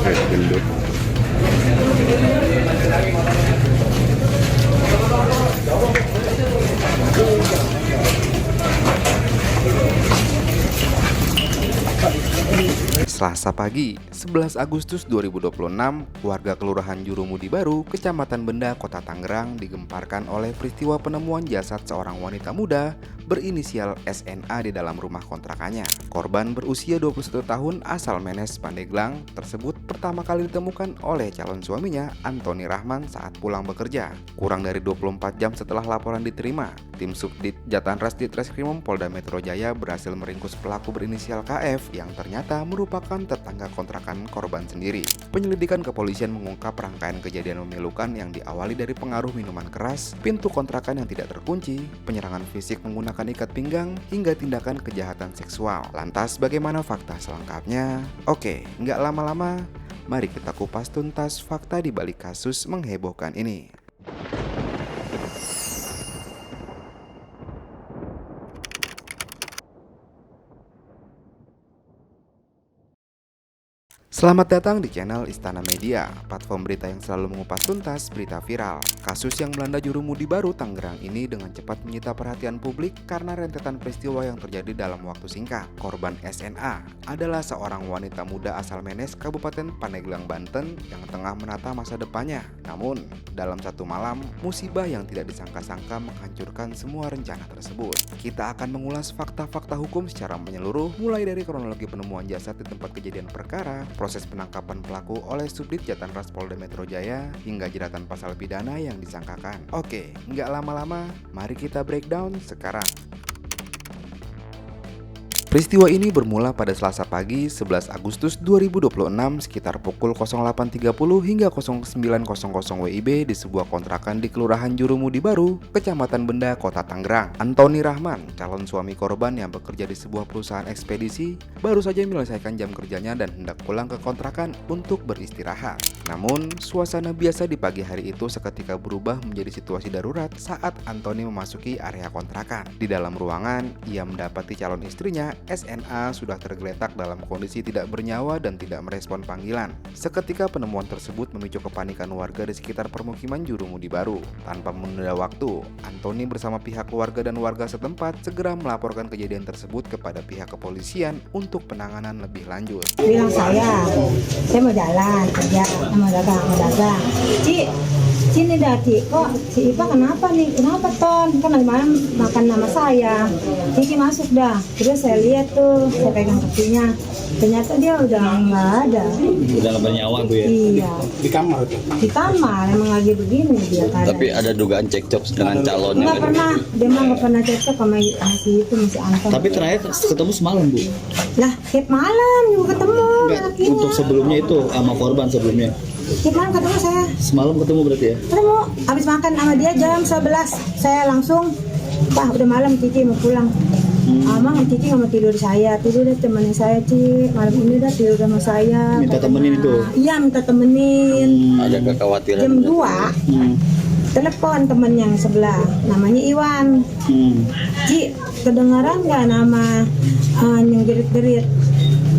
gendut. Selasa pagi, 11 Agustus 2026, warga Kelurahan Jurumudi Baru, Kecamatan Benda, Kota Tangerang digemparkan oleh peristiwa penemuan jasad seorang wanita muda berinisial SNA di dalam rumah kontrakannya. Korban berusia 21 tahun asal Menes, Pandeglang tersebut pertama kali ditemukan oleh calon suaminya, Antoni Rahman, saat pulang bekerja. Kurang dari 24 jam setelah laporan diterima, tim Subdit Jatanras Ditreskrimum Polda Metro Jaya berhasil meringkus pelaku berinisial KF yang ternyata merupakan tetangga kontrakan korban sendiri. Penyelidikan kepolisian mengungkap rangkaian kejadian memilukan yang diawali dari pengaruh minuman keras, pintu kontrakan yang tidak terkunci, penyerangan fisik menggunakan ikat pinggang, hingga tindakan kejahatan seksual. Lantas bagaimana fakta selengkapnya? Oke, nggak lama-lama, mari kita kupas tuntas fakta di balik kasus menghebohkan ini. Selamat datang di channel Istana Media, platform berita yang selalu mengupas tuntas berita viral. Kasus yang melanda Jurumudi Baru, Tangerang ini dengan cepat menyita perhatian publik karena rentetan peristiwa yang terjadi dalam waktu singkat. Korban SNA adalah seorang wanita muda asal Menes, Kabupaten Pandeglang, Banten yang tengah menata masa depannya. Namun, dalam satu malam, musibah yang tidak disangka-sangka menghancurkan semua rencana tersebut. Kita akan mengulas fakta-fakta hukum secara menyeluruh, mulai dari kronologi penemuan jasad di tempat kejadian perkara, proses penangkapan pelaku oleh Subdit Jatanras Polda Metro Jaya, hingga jeratan pasal pidana yang disangkakan. Oke, nggak lama-lama, mari kita breakdown sekarang. Peristiwa ini bermula pada Selasa pagi 11 Agustus 2026 sekitar pukul 08.30 hingga 09.00 WIB di sebuah kontrakan di Kelurahan Jurumudi Baru, Kecamatan Benda, Kota Tangerang. Antoni Rahman, calon suami korban yang bekerja di sebuah perusahaan ekspedisi, baru saja menyelesaikan jam kerjanya dan hendak pulang ke kontrakan untuk beristirahat. Namun, suasana biasa di pagi hari itu seketika berubah menjadi situasi darurat saat Antoni memasuki area kontrakan. Di dalam ruangan, ia mendapati calon istrinya, SNA, sudah tergeletak dalam kondisi tidak bernyawa dan tidak merespon panggilan. Seketika penemuan tersebut memicu kepanikan warga di sekitar permukiman Jurumudi Baru. Tanpa menunda waktu, Antoni bersama pihak keluarga dan warga setempat segera melaporkan kejadian tersebut kepada pihak kepolisian untuk penanganan lebih lanjut. Bilang saya mau jalan kerja, mau dagang. Sini dah Cik, kok si Ipa kenapa nih? Kenapa Ton? Kan lagi malam makan nama saya. Cici masuk dah. Terus saya lihat tuh, saya pegang kakinya. Ternyata dia udah nggak ada. Udah nggak bernyawa Bu ya? Iya. Di kamar tuh? Di kamar, emang lagi begini dia keadaan. Tapi ada dugaan cekcok dengan calon Nggak pernah, dia mah nggak pernah cocok sama si itu, masih Anton. Tapi terakhir ketemu semalam Bu? Lah, tiap malam juga ketemu lakinya. Untuk sebelumnya itu sama korban sebelumnya? Tiap malam ketemu saya. Semalam ketemu berarti ya? Ketemu, habis makan sama dia jam 11. Saya langsung, Pak udah malam Cici mau pulang. Emang Cici nggak mau tidur saya, tidur deh temenin saya Cici. Malam ini udah tidur sama saya. Minta katanya. temenin itu? Iya minta temenin. Ada kekhawatiran? Jam 2, telepon temen yang sebelah, namanya Iwan. Ci, kedengaran nggak nama yang jerit-jerit?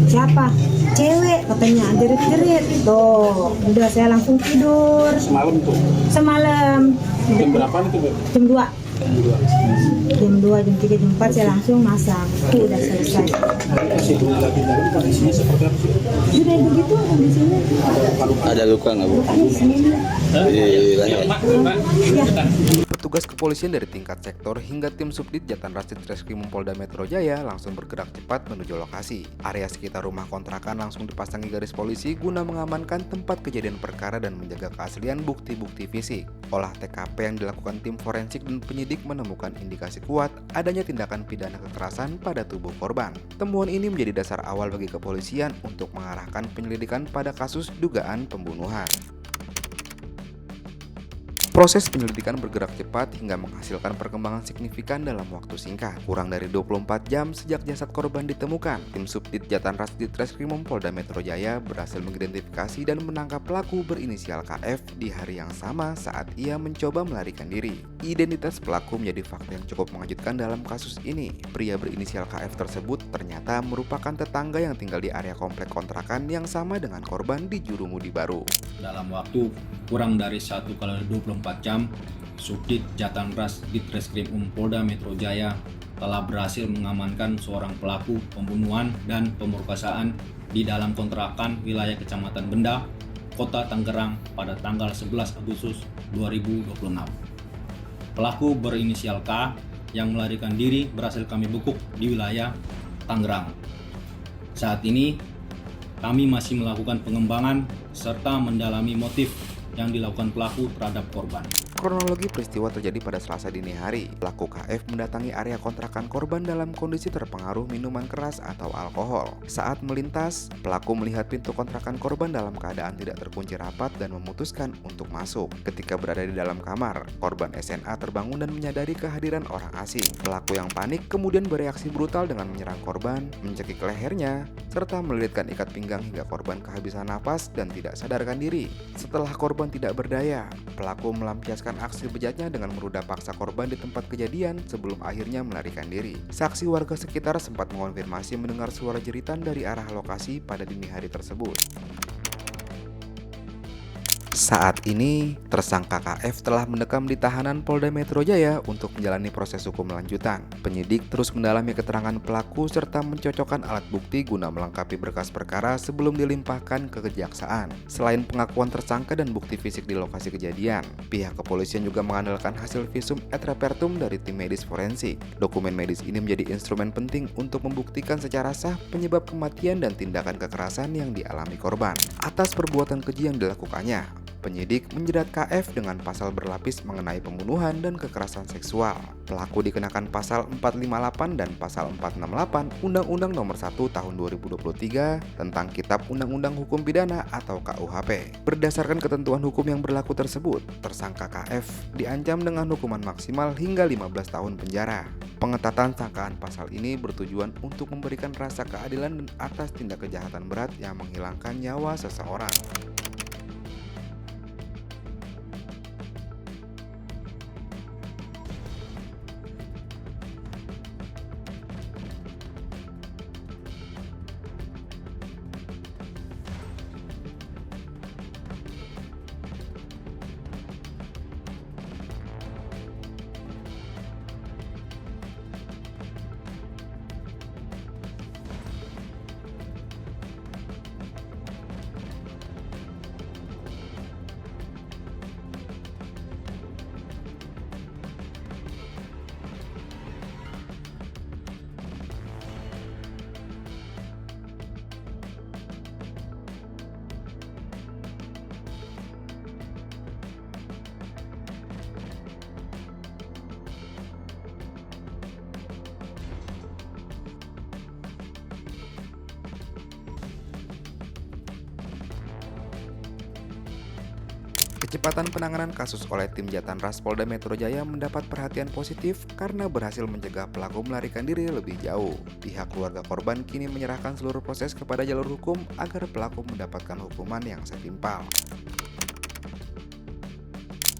Siapa? Cewek katanya, jerit-jerit. Tuh, udah saya langsung tidur. Semalam tuh? Semalam. Jam berapa itu Bu? Jam 2. Jam 2, jam 3, jam 4 saya langsung masak. Tuh udah selesai. Masih dulu lagi dalam kondisinya seperti apa sih? Udah begitu kondisinya. Ada luka nggak Bu? Lukanya di sini. Di leher? Ya. Petugas kepolisian dari tingkat sektor hingga tim Subdit Jatanras Ditreskrimum Polda Metro Jaya langsung bergerak cepat menuju lokasi. Area sekitar rumah kontrakan langsung dipasangi garis polisi guna mengamankan tempat kejadian perkara dan menjaga keaslian bukti-bukti fisik. Olah TKP yang dilakukan tim forensik dan penyidik menemukan indikasi kuat adanya tindakan pidana kekerasan pada tubuh korban. Temuan ini menjadi dasar awal bagi kepolisian untuk mengarahkan penyelidikan pada kasus dugaan pembunuhan. Proses penyelidikan bergerak cepat hingga menghasilkan perkembangan signifikan dalam waktu singkat. Kurang dari 24 jam sejak jasad korban ditemukan, tim Subdit Jatanras Ditreskrimum Polda Metro Jaya berhasil mengidentifikasi dan menangkap pelaku berinisial KF di hari yang sama saat ia mencoba melarikan diri. Identitas pelaku menjadi fakta yang cukup mengejutkan dalam kasus ini. Pria berinisial KF tersebut ternyata merupakan tetangga yang tinggal di area komplek kontrakan yang sama dengan korban di Jurumudi Baru. Dalam waktu kurang dari 1x24 jam, Subdit Jatanras Ditreskrimum Polda Metro Jaya telah berhasil mengamankan seorang pelaku pembunuhan dan pemerkosaan di dalam kontrakan wilayah Kecamatan Benda, Kota Tangerang pada tanggal 11 Agustus 2026. Pelaku berinisial K yang melarikan diri berhasil kami bekuk di wilayah Tangerang. Saat ini kami masih melakukan pengembangan serta mendalami motif yang dilakukan pelaku terhadap korban. Kronologi peristiwa terjadi pada Selasa dini hari. Pelaku KF mendatangi area kontrakan korban dalam kondisi terpengaruh minuman keras atau alkohol. Saat melintas, pelaku melihat pintu kontrakan korban dalam keadaan tidak terkunci rapat dan memutuskan untuk masuk. Ketika berada di dalam kamar, korban SNA terbangun dan menyadari kehadiran orang asing. Pelaku yang panik kemudian bereaksi brutal dengan menyerang korban, mencekik lehernya, serta melilitkan ikat pinggang hingga korban kehabisan napas dan tidak sadarkan diri. Setelah korban tidak berdaya, pelaku melampiaskan aksi bejatnya dengan meruda paksa korban di tempat kejadian sebelum akhirnya melarikan diri. Saksi warga sekitar sempat mengonfirmasi mendengar suara jeritan dari arah lokasi pada dini hari tersebut. Saat ini, tersangka KF telah mendekam di tahanan Polda Metro Jaya untuk menjalani proses hukum lanjutan. Penyidik terus mendalami keterangan pelaku serta mencocokkan alat bukti guna melengkapi berkas perkara sebelum dilimpahkan ke kejaksaan. Selain pengakuan tersangka dan bukti fisik di lokasi kejadian, pihak kepolisian juga mengandalkan hasil visum et repertum dari tim medis forensik. Dokumen medis ini menjadi instrumen penting untuk membuktikan secara sah penyebab kematian dan tindakan kekerasan yang dialami korban. Atas perbuatan keji yang dilakukannya, penyidik menjerat KF dengan pasal berlapis mengenai pembunuhan dan kekerasan seksual. Pelaku dikenakan pasal 458 dan pasal 468 Undang-Undang Nomor 1 Tahun 2023 tentang Kitab Undang-Undang Hukum Pidana atau KUHP. Berdasarkan ketentuan hukum yang berlaku tersebut, tersangka KF diancam dengan hukuman maksimal hingga 15 tahun penjara. Pengetatan sangkaan pasal ini bertujuan untuk memberikan rasa keadilan atas tindak kejahatan berat yang menghilangkan nyawa seseorang. Kecepatan penanganan kasus oleh tim Jatanras Polda Metro Jaya mendapat perhatian positif karena berhasil mencegah pelaku melarikan diri lebih jauh. Pihak keluarga korban kini menyerahkan seluruh proses kepada jalur hukum agar pelaku mendapatkan hukuman yang setimpal.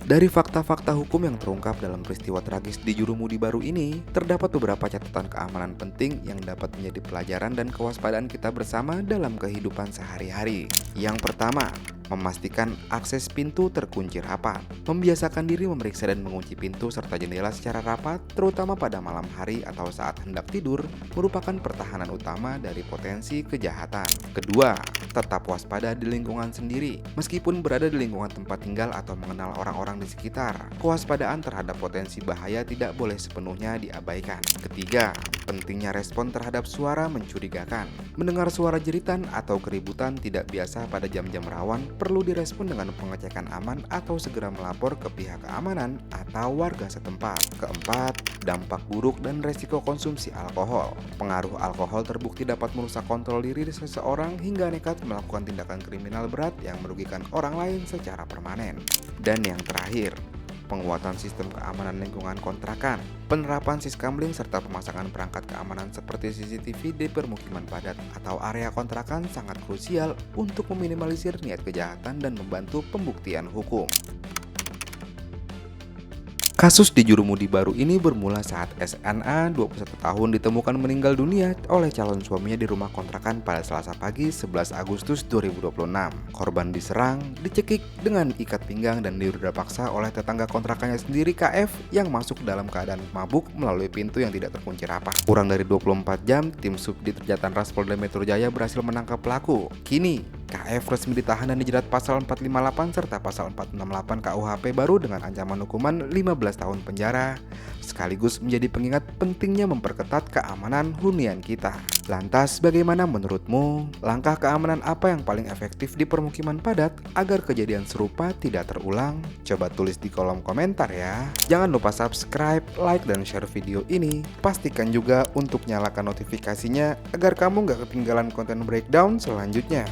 Dari fakta-fakta hukum yang terungkap dalam peristiwa tragis di Jurumudi Baru ini, terdapat beberapa catatan keamanan penting yang dapat menjadi pelajaran dan kewaspadaan kita bersama dalam kehidupan sehari-hari. Yang pertama, memastikan akses pintu terkunci rapat. Membiasakan diri memeriksa dan mengunci pintu serta jendela secara rapat, terutama pada malam hari atau saat hendak tidur, merupakan pertahanan utama dari potensi kejahatan. Kedua, tetap waspada di lingkungan sendiri. Meskipun berada di lingkungan tempat tinggal atau mengenal orang-orang di sekitar, kewaspadaan terhadap potensi bahaya tidak boleh sepenuhnya diabaikan. Ketiga, pentingnya respon terhadap suara mencurigakan. Mendengar suara jeritan atau keributan tidak biasa pada jam-jam rawan, perlu direspon dengan pengecekan aman atau segera melapor ke pihak keamanan atau warga setempat. Keempat, dampak buruk dan resiko konsumsi alkohol. Pengaruh alkohol terbukti dapat merusak kontrol diri seseorang hingga nekat melakukan tindakan kriminal berat yang merugikan orang lain secara permanen. Dan yang terakhir, penguatan sistem keamanan lingkungan kontrakan, penerapan siskamling serta pemasangan perangkat keamanan seperti CCTV di permukiman padat atau area kontrakan sangat krusial untuk meminimalisir niat kejahatan dan membantu pembuktian hukum. Kasus di Jurumudi Baru ini bermula saat SNA 21 tahun ditemukan meninggal dunia oleh calon suaminya di rumah kontrakan pada Selasa pagi 11 Agustus 2026. Korban diserang, dicekik dengan ikat pinggang dan diruda paksa oleh tetangga kontrakannya sendiri KF yang masuk dalam keadaan mabuk melalui pintu yang tidak terkunci rapat. Kurang dari 24 jam, tim Subdit Jatanras Polda Metro Jaya berhasil menangkap pelaku. Kini, KF resmi ditahan dan dijerat pasal 458 serta pasal 468 KUHP baru dengan ancaman hukuman 15 tahun penjara, sekaligus menjadi pengingat pentingnya memperketat keamanan hunian kita. Lantas bagaimana menurutmu? Langkah keamanan apa yang paling efektif di permukiman padat agar kejadian serupa tidak terulang? Coba tulis di kolom komentar ya. Jangan lupa subscribe, like, dan share video ini. Pastikan juga untuk nyalakan notifikasinya agar kamu gak ketinggalan konten breakdown selanjutnya.